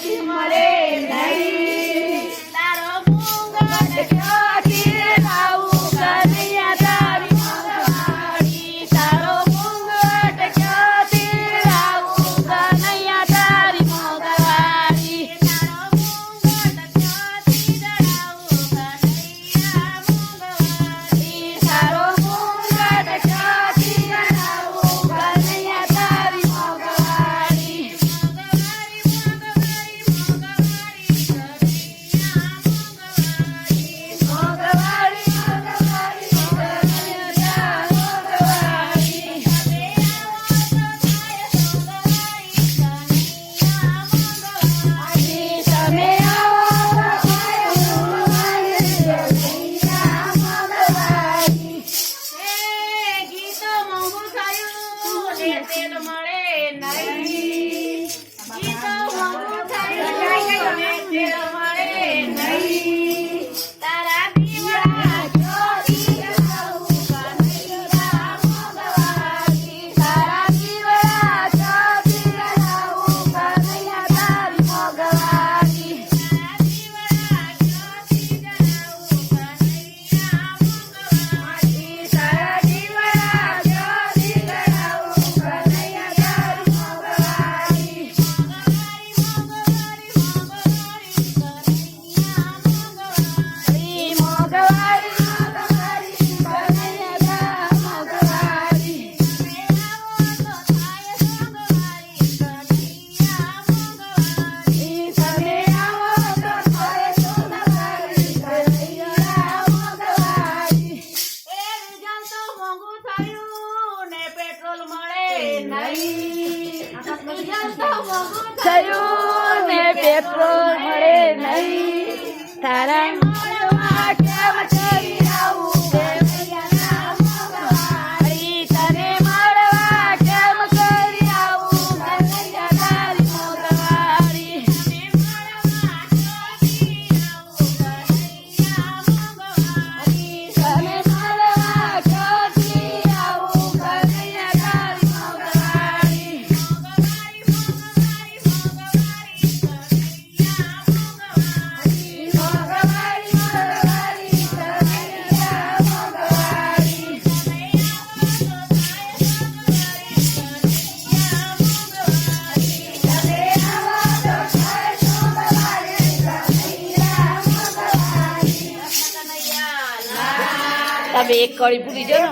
ક્યાંથી મળે નહીં તારો મુંગટ ક્યાંથી લાવું કનૈયા તારી મોગવાડી તારો મુંગટ ક્યાંથી લાવું કનૈયા તારી મોગવાડી તારો મુંગટ ક્યાંથી લાવું કનૈયા મોગવાડી તારો મુંગટ ક્યાંથી લાવું કનૈયા તારી મોગવાડી થયું ને પેટ્રોલ મળે નહીં તારા મળવા કેમ કરી આવું કનૈયા મોગવાડી તને મળવા કેમ કરી આવું કનૈયા તારી મોગવાડી તને મળવા ક્યાંથી આવું કનૈયા મોગવાડી તને મળવા ક્યાંથી આવું કનૈયા તારી મોગવાડી તમે એક કળી પૂરી જો ને